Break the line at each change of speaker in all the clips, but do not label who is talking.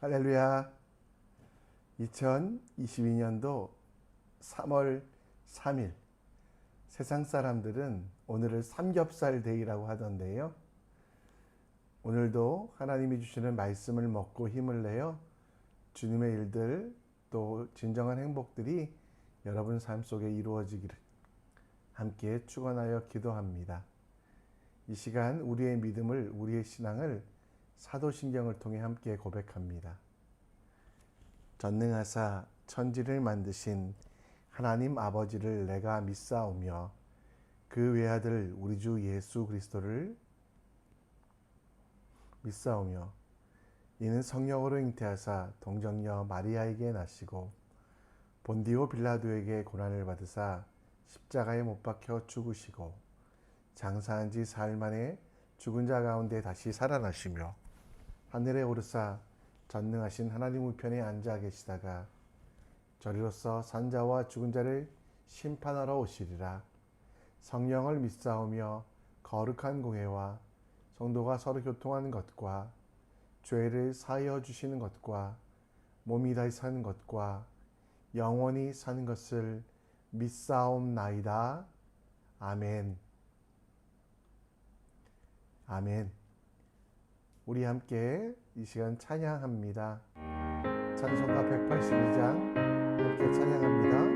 할렐루야. 2022년도 3월 3일. 세상 사람들은 오늘을 삼겹살 데이라고 하던데요. 오늘도 하나님이 주시는 말씀을 먹고 힘을 내어 주님의 일들 또 진정한 행복들이 여러분 삶 속에 이루어지기를 함께 축원하여 기도합니다. 이 시간 우리의 믿음을, 우리의 신앙을 사도신경을 통해 함께 고백합니다. 전능하사 천지를 만드신 하나님 아버지를 내가 믿사오며 그 외아들 우리 주 예수 그리스도를 믿사오며 이는 성령으로 잉태하사 동정녀 마리아에게 나시고 본디오 빌라도에게 고난을 받으사 십자가에 못 박혀 죽으시고 장사한 지 사흘 만에 죽은 자 가운데 다시 살아나시며 하늘에 오르사 전능하신 하나님 우편에 앉아 계시다가 저리로서 산자와 죽은 자를 심판하러 오시리라. 성령을 믿사오며 거룩한 공회와 성도가 서로 교통하는 것과 죄를 사하여 주시는 것과 몸이 다시 사는 것과 영원히 사는 것을 믿사옵나이다. 아멘. 아멘. 우리 함께 이 시간 찬양합니다. 찬송가 182장 함께 찬양합니다.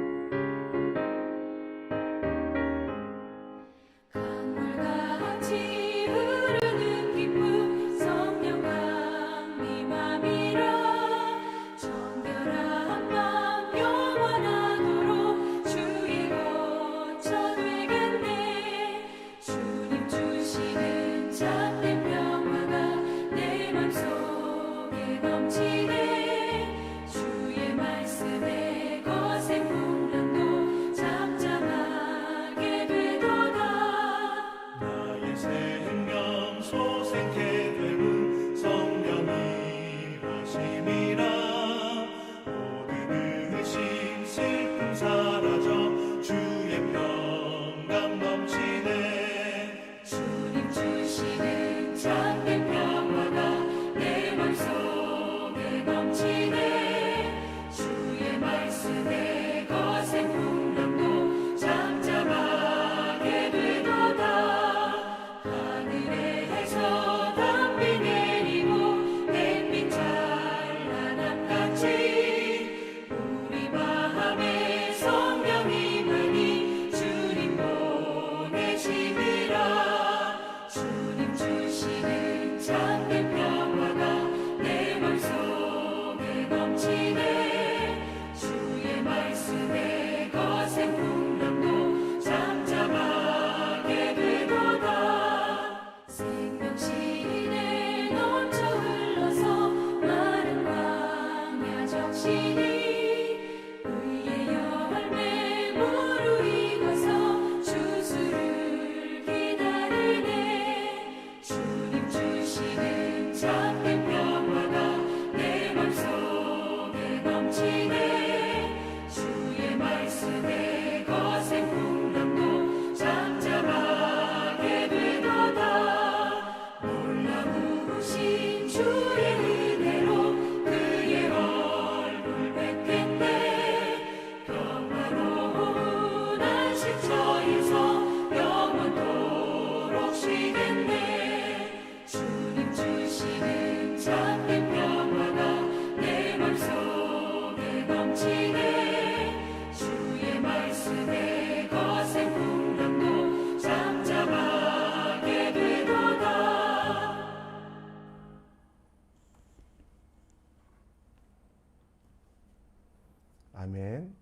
아멘.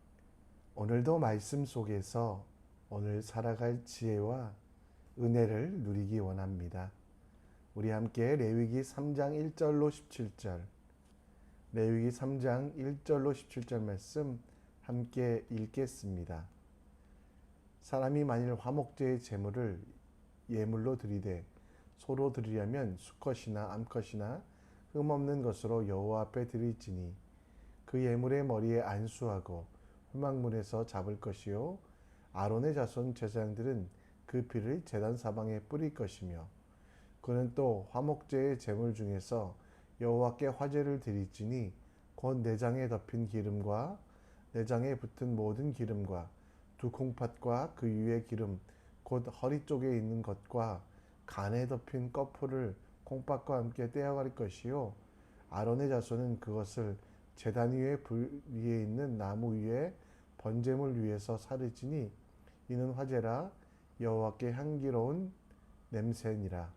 오늘도 말씀 속에서 오늘 살아갈 지혜와 은혜를 누리기 원합니다. 우리 함께 레위기 3장 1절로 17절, 레위기 3장 1절로 17절 말씀 함께 읽겠습니다. 사람이 만일 화목제의 제물을 예물로 드리되 소로 드리려면 수컷이나 암컷이나 흠없는 것으로 여호와 앞에 드릴지니 그 예물의 머리에 안수하고 회막문에서 잡을 것이요 아론의 자손 제사장들은 그 피를 제단 사방에 뿌릴 것이며 그는 또 화목제의 제물 중에서 여호와께 화제를 드릴지니 곧 내장에 덮인 기름과 내장에 붙은 모든 기름과 두 콩팥과 그 위에 기름 곧 허리 쪽에 있는 것과 간에 덮인 꺼풀을 콩팥과 함께 떼어갈 것이요 아론의 자손은 그것을 제단 위에 불 위에 있는 나무 위에 번제물 위에서 사르지니 이는 화제라 여호와께 향기로운 냄새니라.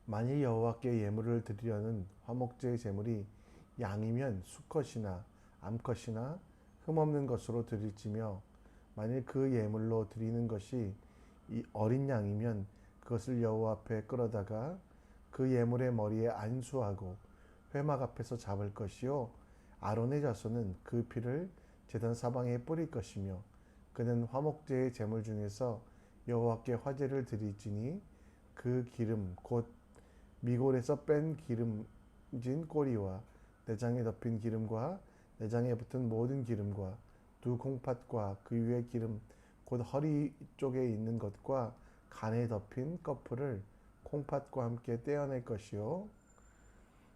만일 여호와께 예물을 드리려는 화목제의 제물이 양이면 수컷이나 암컷이나 흠없는 것으로 드릴지며 만일 그 예물로 드리는 것이 이 어린 양이면 그것을 여호와 앞에 끌어다가 그 예물의 머리에 안수하고 회막 앞에서 잡을 것이요 아론의 자손은 그 피를 제단 사방에 뿌릴 것이며 그는 화목제의 제물 중에서 여호와께 화제를 드릴지니 그 기름 곧 미골에서 뺀 기름진 꼬리와 내장에 덮인 기름과 내장에 붙은 모든 기름과 두 콩팥과 그 위에 기름 곧 허리 쪽에 있는 것과 간에 덮인 꺼풀을 콩팥과 함께 떼어낼 것이요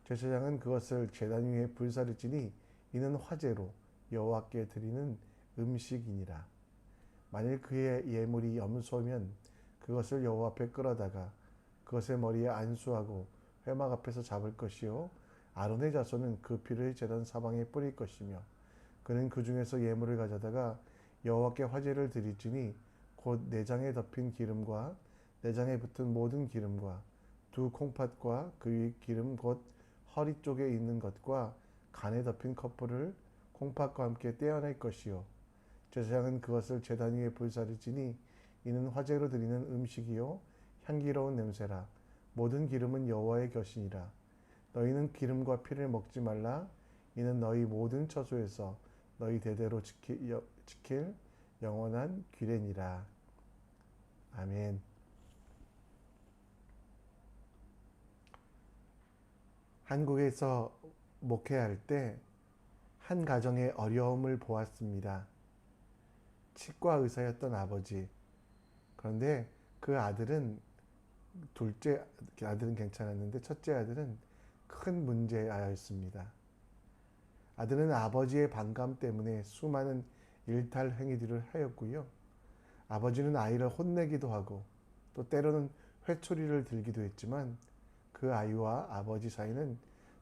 제사장은 그것을 제단 위에 불사르지니 이는 화제로 여호와께 드리는 음식이니라. 만일 그의 예물이 염소면 그것을 여호와 앞에 끌어다가 그것의 머리에 안수하고 회막 앞에서 잡을 것이요 아론의 자손은 그 피를 제단 사방에 뿌릴 것이며 그는 그 중에서 예물을 가져다가 여호와께 화제를 드릴지니 곧 내장에 덮인 기름과 내장에 붙은 모든 기름과 두 콩팥과 그 위 기름 곧 허리 쪽에 있는 것과 간에 덮인 커플을 콩팥과 함께 떼어낼 것이요 제사장은 그것을 제단 위에 불사르지니 이는 화제로 드리는 음식이요 향기로운 냄새라. 모든 기름은 여호와의 것이니라. 너희는 기름과 피를 먹지 말라. 이는 너희 모든 처소에서 너희 대대로 지킬 영원한 규례니라. 아멘. 한국에서 목회할 때 한 가정의 어려움을 보았습니다. 치과 의사였던 아버지. 그런데 그 아들은 둘째 아들은 괜찮았는데 첫째 아들은 큰 문제아였습니다. 아들은 아버지의 반감 때문에 수많은 일탈 행위들을 하였고요. 아버지는 아이를 혼내기도 하고 또 때로는 회초리를 들기도 했지만 그 아이와 아버지 사이는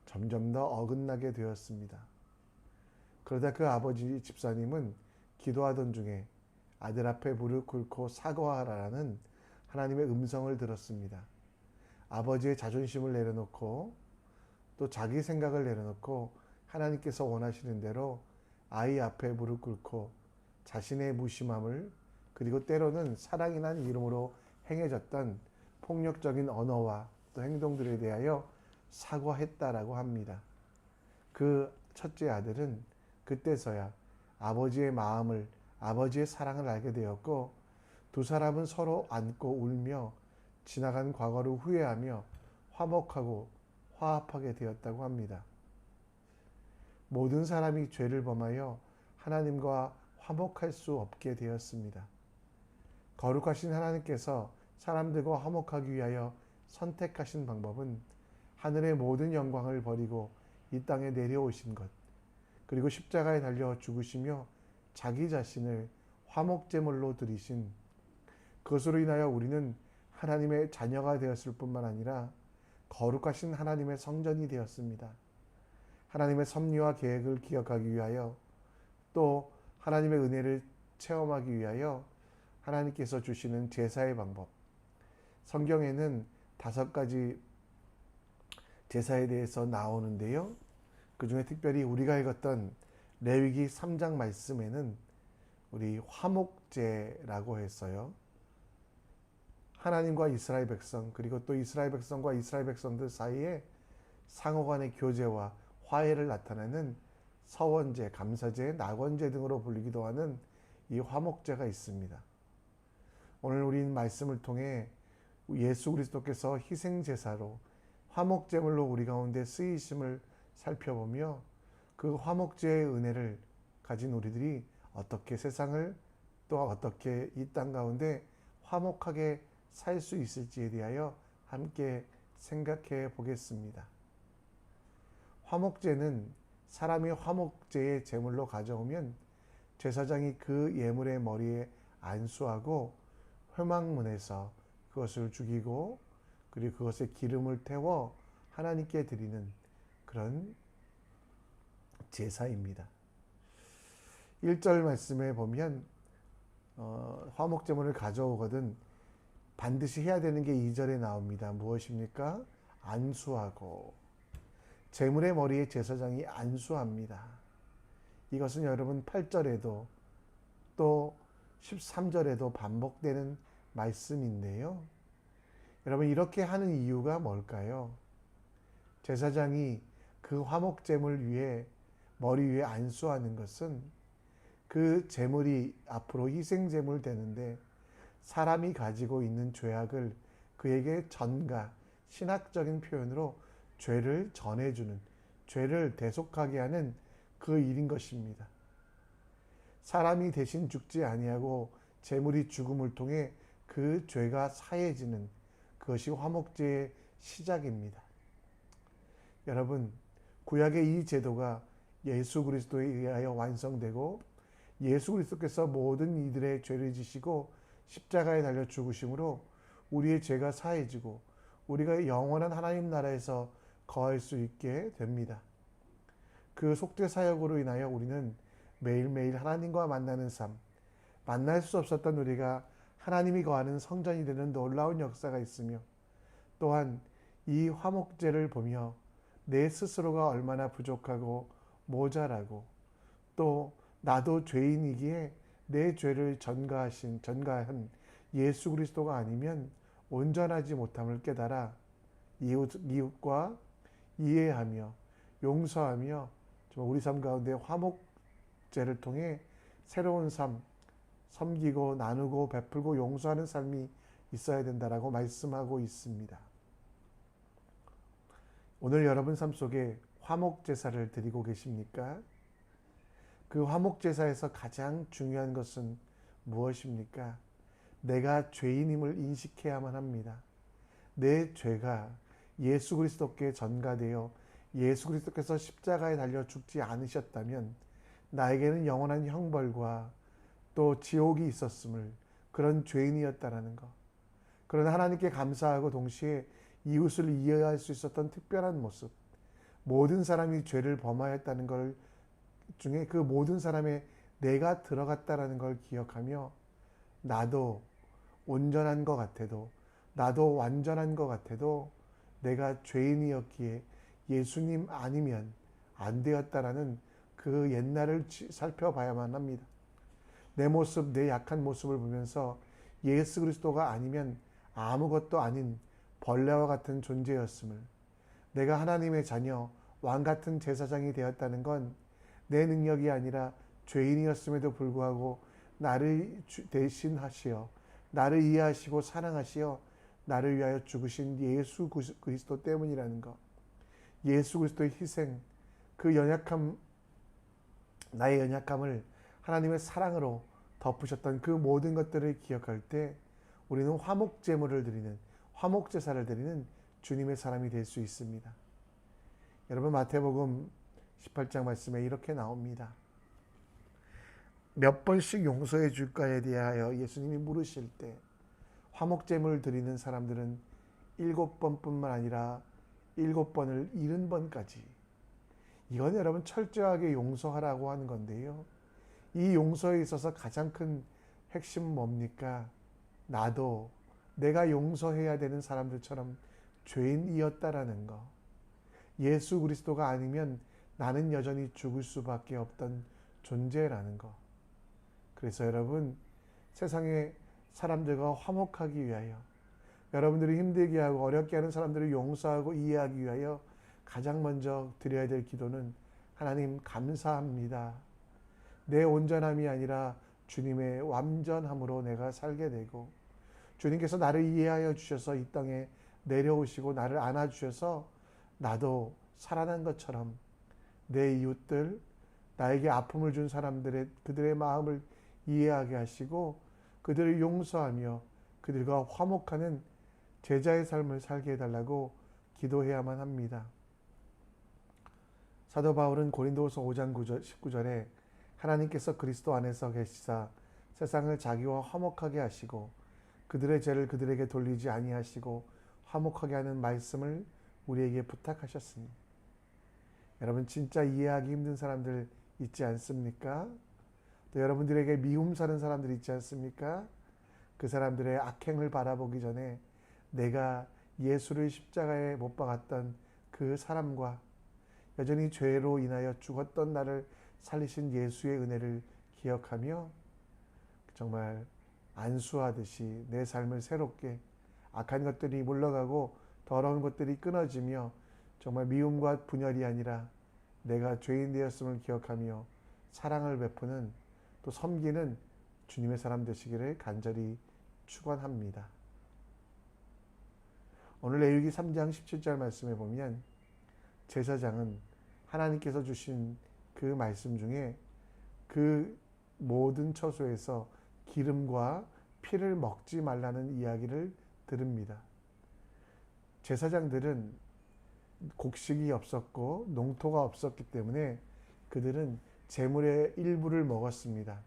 점점 더 어긋나게 되었습니다. 그러다 그 아버지 집사님은 기도하던 중에 아들 앞에 무릎 꿇고 사과하라는 하나님의 음성을 들었습니다. 아버지의 자존심을 내려놓고 또 자기 생각을 내려놓고 하나님께서 원하시는 대로 아이 앞에 무릎 꿇고 자신의 무심함을 그리고 때로는 사랑이란 이름으로 행해졌던 폭력적인 언어와 또 행동들에 대하여 사과했다라고 합니다. 그 첫째 아들은 그때서야 아버지의 마음을 아버지의 사랑을 알게 되었고 두 사람은 서로 안고 울며 지나간 과거를 후회하며 화목하고 화합하게 되었다고 합니다. 모든 사람이 죄를 범하여 하나님과 화목할 수 없게 되었습니다. 거룩하신 하나님께서 사람들과 화목하기 위하여 선택하신 방법은 하늘의 모든 영광을 버리고 이 땅에 내려오신 것, 그리고 십자가에 달려 죽으시며 자기 자신을 화목제물로 드리신 그것으로 인하여 우리는 하나님의 자녀가 되었을 뿐만 아니라 거룩하신 하나님의 성전이 되었습니다. 하나님의 섭리와 계획을 기억하기 위하여 또 하나님의 은혜를 체험하기 위하여 하나님께서 주시는 제사의 방법. 성경에는 5가지 제사에 대해서 나오는데요. 그 중에 특별히 우리가 읽었던 레위기 3장 말씀에는 우리 화목제라고 했어요. 하나님과 이스라엘 백성 그리고 또 이스라엘 백성과 이스라엘 백성들 사이에 상호간의 교제와 화해를 나타내는 서원제, 감사제, 낙원제 등으로 불리기도 하는 이 화목제가 있습니다. 오늘 우리는 말씀을 통해 예수 그리스도께서 희생제사로 화목제물로 우리 가운데 쓰이심을 살펴보며 그 화목제의 은혜를 가진 우리들이 어떻게 세상을 또 어떻게 이 땅 가운데 화목하게 살 수 있을지에 대하여 함께 생각해 보겠습니다. 화목제는 사람이 화목제의 제물로 가져오면 제사장이 그 예물의 머리에 안수하고 회막문에서 그것을 죽이고 그리고 그것에 기름을 태워 하나님께 드리는 그런 제사입니다. 1절 말씀에 보면 화목제물을 가져오거든 반드시 해야 되는 게 2절에 나옵니다. 무엇입니까? 안수하고. 제물의 머리에 제사장이 안수합니다. 이것은 여러분 8절에도 또 13절에도 반복되는 말씀인데요. 여러분 이렇게 하는 이유가 뭘까요? 제사장이 그 화목제물 위에 머리 위에 안수하는 것은 그 제물이 앞으로 희생제물 되는데 사람이 가지고 있는 죄악을 그에게 전가, 신학적인 표현으로 죄를 전해주는, 죄를 대속하게 하는 그 일인 것입니다. 사람이 대신 죽지 아니하고 제물이 죽음을 통해 그 죄가 사해지는 그것이 화목제의 시작입니다. 여러분, 구약의 이 제도가 예수 그리스도에 의하여 완성되고 예수 그리스도께서 모든 이들의 죄를 지시고 십자가에 달려 죽으심으로 우리의 죄가 사해지고 우리가 영원한 하나님 나라에서 거할 수 있게 됩니다. 그 속죄 사역으로 인하여 우리는 매일매일 하나님과 만나는 삶, 만날 수 없었던 우리가 하나님이 거하는 성전이 되는 놀라운 역사가 있으며 또한 이 화목제를 보며 내 스스로가 얼마나 부족하고 모자라고 또 나도 죄인이기에 내 죄를 전가한 예수 그리스도가 아니면 온전하지 못함을 깨달아 이웃과 이해하며 용서하며 우리 삶 가운데 화목제를 통해 새로운 삶, 섬기고 나누고 베풀고 용서하는 삶이 있어야 된다라고 말씀하고 있습니다. 오늘 여러분 삶 속에 화목제사를 드리고 계십니까? 그 화목제사에서 가장 중요한 것은 무엇입니까? 내가 죄인임을 인식해야만 합니다. 내 죄가 예수 그리스도께 전가되어 예수 그리스도께서 십자가에 달려 죽지 않으셨다면 나에게는 영원한 형벌과 또 지옥이 있었음을 그런 죄인이었다라는 것. 그러나 하나님께 감사하고 동시에 이웃을 이해할 수 있었던 특별한 모습. 모든 사람이 죄를 범하였다는 걸 중에 그 모든 사람의 내가 들어갔다라는 걸 기억하며 나도 온전한 것 같아도 나도 완전한 것 같아도 내가 죄인이었기에 예수님 아니면 안 되었다라는 그 옛날을 살펴봐야만 합니다. 내 모습, 내 약한 모습을 보면서 예수 그리스도가 아니면 아무것도 아닌 벌레와 같은 존재였음을, 내가 하나님의 자녀, 왕 같은 제사장이 되었다는 건 내 능력이 아니라 죄인이었음에도 불구하고 나를 대신하시어 나를 이해하시고 사랑하시어 나를 위하여 죽으신 예수 그리스도 때문이라는 것. 예수 그리스도의 희생, 그 연약함, 나의 연약함을 하나님의 사랑으로 덮으셨던 그 모든 것들을 기억할 때 우리는 화목제물을 드리는, 화목제사를 드리는 주님의 사람이 될 수 있습니다. 여러분 마태복음 18장 말씀에 이렇게 나옵니다. 몇 번씩 용서해 줄까에 대하여 예수님이 물으실 때 화목제물을 드리는 사람들은 7번뿐만 아니라 7번을 70번까지. 이건 여러분 철저하게 용서하라고 하는 건데요. 이 용서에 있어서 가장 큰 핵심 뭡니까? 나도 내가 용서해야 되는 사람들처럼 죄인이었다라는 거. 예수 그리스도가 아니면 나는 여전히 죽을 수밖에 없던 존재라는 거. 그래서 여러분 세상의 사람들과 화목하기 위하여 여러분들이 힘들게 하고 어렵게 하는 사람들을 용서하고 이해하기 위하여 가장 먼저 드려야 될 기도는 하나님 감사합니다. 내 온전함이 아니라 주님의 완전함으로 내가 살게 되고 주님께서 나를 이해하여 주셔서 이 땅에 내려오시고 나를 안아주셔서 나도 살아난 것처럼 내 이웃들, 나에게 아픔을 준 사람들의 그들의 마음을 이해하게 하시고 그들을 용서하며 그들과 화목하는 제자의 삶을 살게 해달라고 기도해야만 합니다. 사도 바울은 고린도후서 5장 19절에 하나님께서 그리스도 안에서 계시사 세상을 자기와 화목하게 하시고 그들의 죄를 그들에게 돌리지 아니하시고 화목하게 하는 말씀을 우리에게 부탁하셨으니. 여러분, 진짜 이해하기 힘든 사람들 있지 않습니까? 또 여러분들에게 미움 사는 사람들 있지 않습니까? 그 사람들의 악행을 바라보기 전에 내가 예수를 십자가에 못 박았던 그 사람과 여전히 죄로 인하여 죽었던 나를 살리신 예수의 은혜를 기억하며 정말 안수하듯이 내 삶을 새롭게, 악한 것들이 물러가고 더러운 것들이 끊어지며 정말 미움과 분열이 아니라 내가 죄인 되었음을 기억하며 사랑을 베푸는, 또 섬기는 주님의 사람 되시기를 간절히 축원합니다. 오늘 레위기 3장 17절 말씀에 보면 제사장은 하나님께서 주신 그 말씀 중에 그 모든 처소에서 기름과 피를 먹지 말라는 이야기를 들읍니다. 제사장들은 곡식이 없었고 농토가 없었기 때문에 그들은 제물의 일부를 먹었습니다.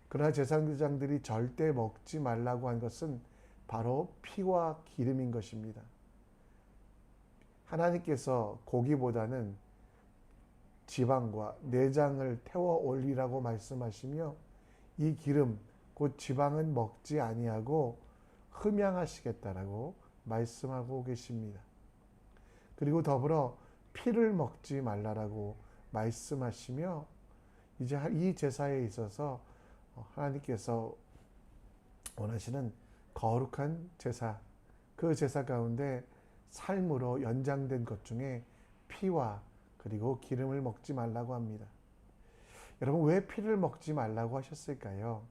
그러나 제사장들이 절대 먹지 말라고 한 것은 바로 피와 기름인 것입니다. 하나님께서 고기보다는 지방과 내장을 태워 올리라고 말씀하시며 이 기름 곧 지방은 먹지 아니하고 흠양하시겠다라고 말씀하고 계십니다. 그리고 더불어 피를 먹지 말라라고 말씀하시며 이제 이 제사에 있어서 하나님께서 원하시는 거룩한 제사, 그 제사 가운데 삶으로 연장된 것 중에 피와 그리고 기름을 먹지 말라고 합니다. 여러분, 왜 피를 먹지 말라고 하셨을까요?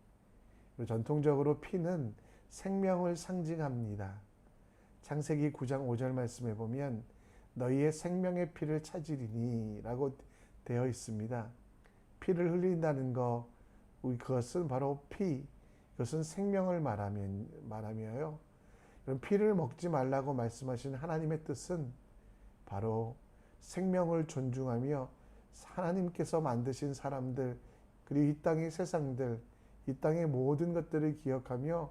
전통적으로 피는 생명을 상징합니다. 창세기 9장 5절 말씀에 보면 너희의 생명의 피를 찾으리니 라고 되어 있습니다. 피를 흘린다는 것, 그것은 바로 피, 이것은 생명을 말하며요. 피를 먹지 말라고 말씀하신 하나님의 뜻은 바로 생명을 존중하며 하나님께서 만드신 사람들, 그리고 이 땅의 세상들, 이 땅의 모든 것들을 기억하며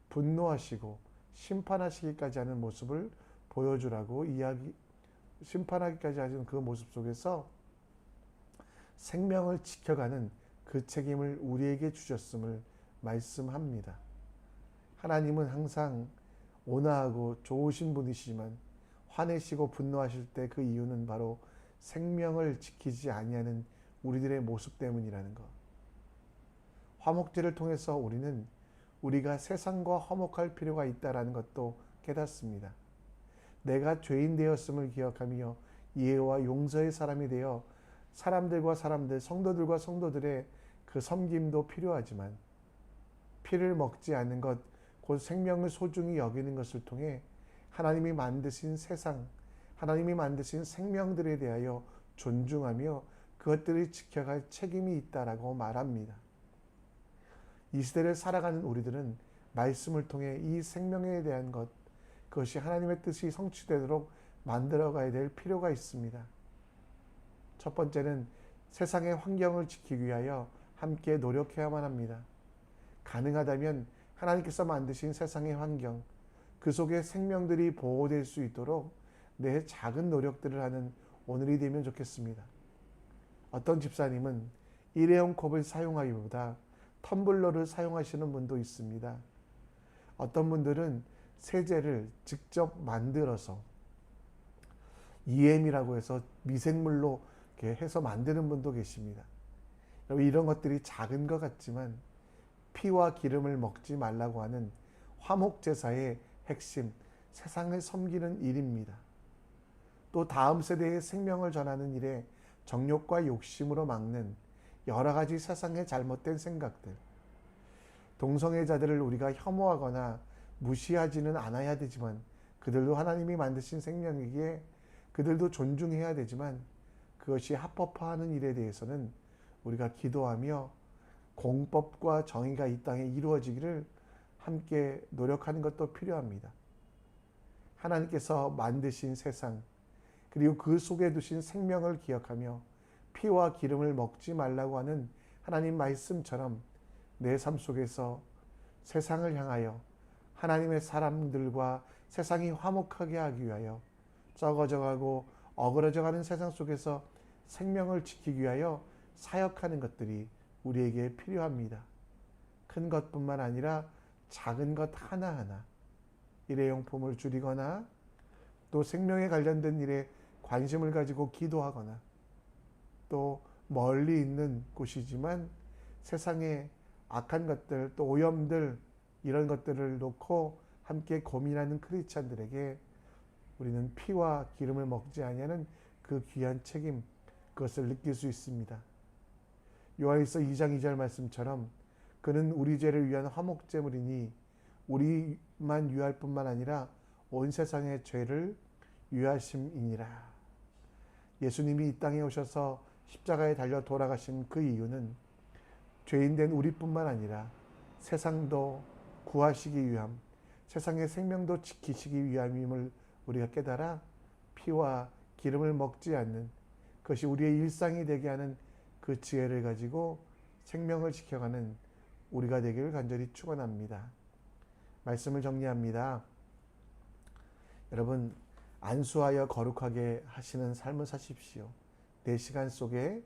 분노하시고 심판하시기까지 하는 모습을 보여주라고 심판하기까지 하는 그 모습 속에서 생명을 지켜가는 그 책임을 우리에게 주셨음을 말씀합니다. 하나님은 항상 온화하고 좋으신 분이시지만 화내시고 분노하실 때 그 이유는 바로 생명을 지키지 아니하는 우리들의 모습 때문이라는 것. 화목제를 통해서 우리는 우리가 세상과 화목할 필요가 있다는 것도 깨닫습니다. 내가 죄인 되었음을 기억하며 이해와 용서의 사람이 되어 사람들과 사람들, 성도들과 성도들의 그 섬김도 필요하지만 피를 먹지 않는 것, 곧 생명을 소중히 여기는 것을 통해 하나님이 만드신 세상, 하나님이 만드신 생명들에 대하여 존중하며 그것들을 지켜갈 책임이 있다라고 말합니다. 이 시대를 살아가는 우리들은 말씀을 통해 이 생명에 대한 것, 그것이 하나님의 뜻이 성취되도록 만들어가야 될 필요가 있습니다. 첫 번째는 세상의 환경을 지키기 위하여 함께 노력해야만 합니다. 가능하다면 하나님께서 만드신 세상의 환경, 그 속에 생명들이 보호될 수 있도록 내 작은 노력들을 하는 오늘이 되면 좋겠습니다. 어떤 집사님은 일회용 컵을 사용하기보다 텀블러를 사용하시는 분도 있습니다. 어떤 분들은 세제를 직접 만들어서 EM이라고 해서 미생물로 이렇게 해서 만드는 분도 계십니다. 이런 것들이 작은 것 같지만 피와 기름을 먹지 말라고 하는 화목제사의 핵심, 세상을 섬기는 일입니다. 또 다음 세대의 생명을 전하는 일에 정욕과 욕심으로 막는 여러 가지 세상의 잘못된 생각들, 동성애자들을 우리가 혐오하거나 무시하지는 않아야 되지만 그들도 하나님이 만드신 생명이기에 그들도 존중해야 되지만 그것이 합법화하는 일에 대해서는 우리가 기도하며 공법과 정의가 이 땅에 이루어지기를 함께 노력하는 것도 필요합니다. 하나님께서 만드신 세상, 그리고 그 속에 두신 생명을 기억하며 피와 기름을 먹지 말라고 하는 하나님 말씀처럼 내 삶 속에서 세상을 향하여 하나님의 사람들과 세상이 화목하게 하기 위하여 썩어져가고 어그러져가는 세상 속에서 생명을 지키기 위하여 사역하는 것들이 우리에게 필요합니다. 큰 것뿐만 아니라 작은 것 하나하나 일회용품을 줄이거나 또 생명에 관련된 일에 관심을 가지고 기도하거나 또 멀리 있는 곳이지만 세상의 악한 것들 또 오염들 이런 것들을 놓고 함께 고민하는 크리스찬들에게 우리는 피와 기름을 먹지 아니하는 그 귀한 책임 그것을 느낄 수 있습니다. 요한일서 2장 2절 말씀처럼 그는 우리 죄를 위한 화목제물이니 우리만 유할 뿐만 아니라 온 세상의 죄를 유하심이니라. 예수님이 이 땅에 오셔서 십자가에 달려 돌아가신 그 이유는 죄인된 우리뿐만 아니라 세상도 구하시기 위함, 세상의 생명도 지키시기 위함임을 우리가 깨달아 피와 기름을 먹지 않는 그것이 우리의 일상이 되게 하는 그 지혜를 가지고 생명을 지켜가는 우리가 되기를 간절히 축원합니다. 말씀을 정리합니다. 여러분, 안수하여 거룩하게 하시는 삶을 사십시오. 내 시간 속에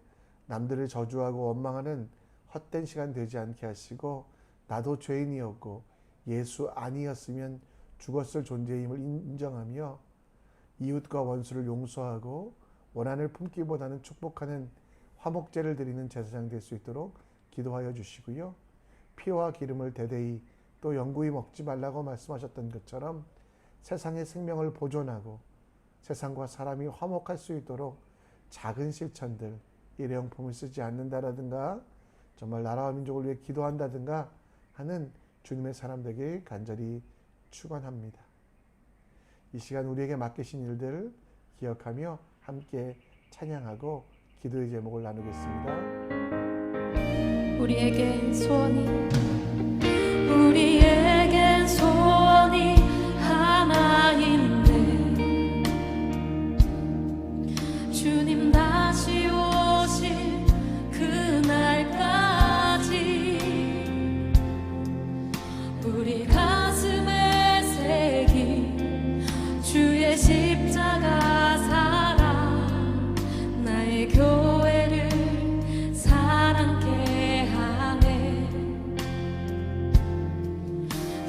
남들을 저주하고 원망하는 헛된 시간 되지 않게 하시고 나도 죄인이었고 예수 아니었으면 죽었을 존재임을 인정하며 이웃과 원수를 용서하고 원한을 품기보다는 축복하는 화목제를 드리는 제사장 될 수 있도록 기도하여 주시고요. 피와 기름을 대대히 또 영구히 먹지 말라고 말씀하셨던 것처럼 세상의 생명을 보존하고 세상과 사람이 화목할 수 있도록 작은 실천들, 일회용품을 쓰지 않는다라든가 정말 나라와 민족을 위해 기도한다든가 하는 주님의 사람 되길 간절히 축원합니다. 이 시간 우리에게 맡기신 일들 기억하며 함께 찬양하고 기도의 제목을 나누겠습니다.
우리에겐 소원이 하나인데 주님 다시 오실 그날까지 우리 가슴에 새긴 주의 십자가 사랑 나의 교회를 사랑케 하네.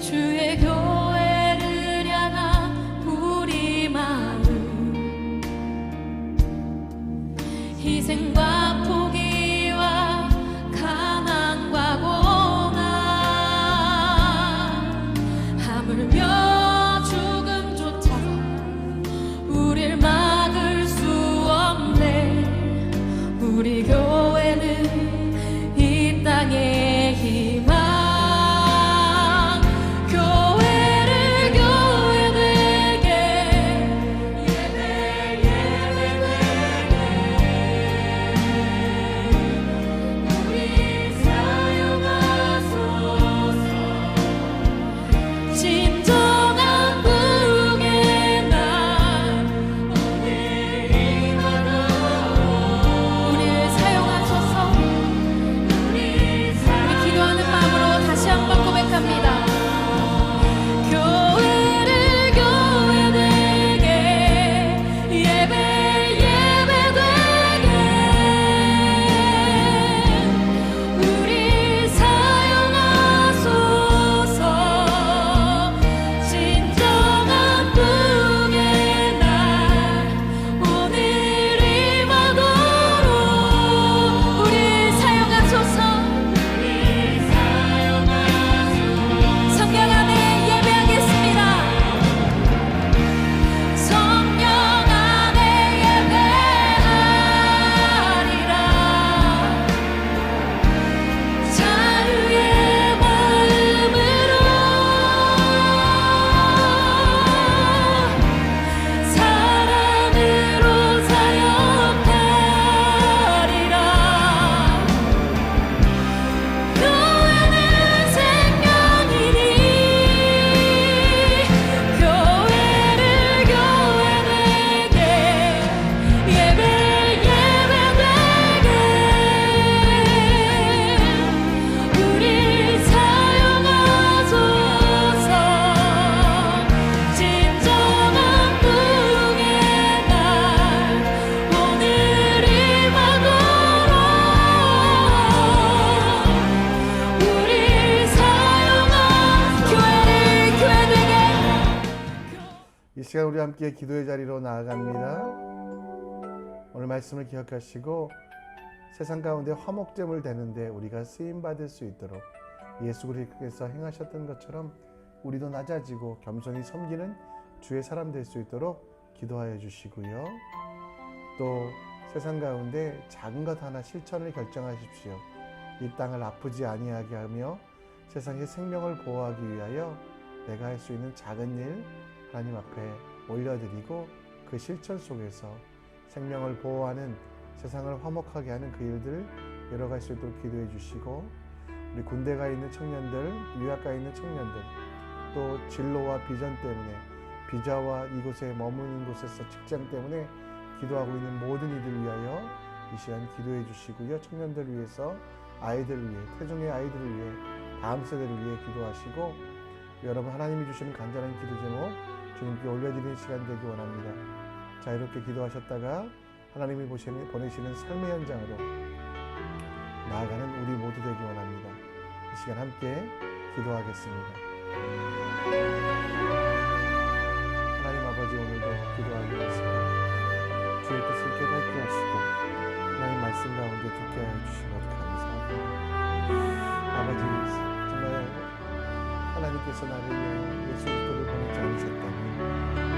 주의 교회를 향한 우리 마음 희생과 포기와 가난과 고난
시간 우리 함께 기도의 자리로 나아갑니다. 오늘 말씀을 기억하시고 세상 가운데 화목제물 되는데 우리가 쓰임 받을 수 있도록 예수 그리스도께서 행하셨던 것처럼 우리도 낮아지고 겸손히 섬기는 주의 사람 될 수 있도록 기도하여 주시고요. 또 세상 가운데 작은 것 하나 실천을 결정하십시오. 이 땅을 아프지 아니하게 하며 세상의 생명을 보호하기 위하여 내가 할 수 있는 작은 일 하나님 앞에 올려드리고 그 실천 속에서 생명을 보호하는 세상을 화목하게 하는 그 일들을 이뤄갈 수 있도록 기도해 주시고 우리 군대 가 있는 청년들, 유학 가 있는 청년들 또 진로와 비전 때문에 비자와 이곳에 머무는 곳에서 직장 때문에 기도하고 있는 모든 이들 위하여 이 시간 기도해 주시고요. 청년들을 위해서 아이들을 위해 태중의 아이들을 위해 다음 세대를 위해 기도하시고 여러분 하나님이 주시는 간절한 기도 제목 주님께 올려드리는 시간 되기 원합니다. 자유롭게 기도하셨다가 하나님이 보내시는 삶의 현장으로 나아가는 우리 모두 되기 원합니다. 이 시간 함께 기도하겠습니다. 하나님 아버지 오늘도 기도하기 위해서 주의 뜻을 깨닫게 하시고 하나님 말씀 가운데 듣게 하여 주신 것 감사합니다. 아버지 정말 하나님께서 나를 위하여 예수 그리스도를 보내지 않으셨다니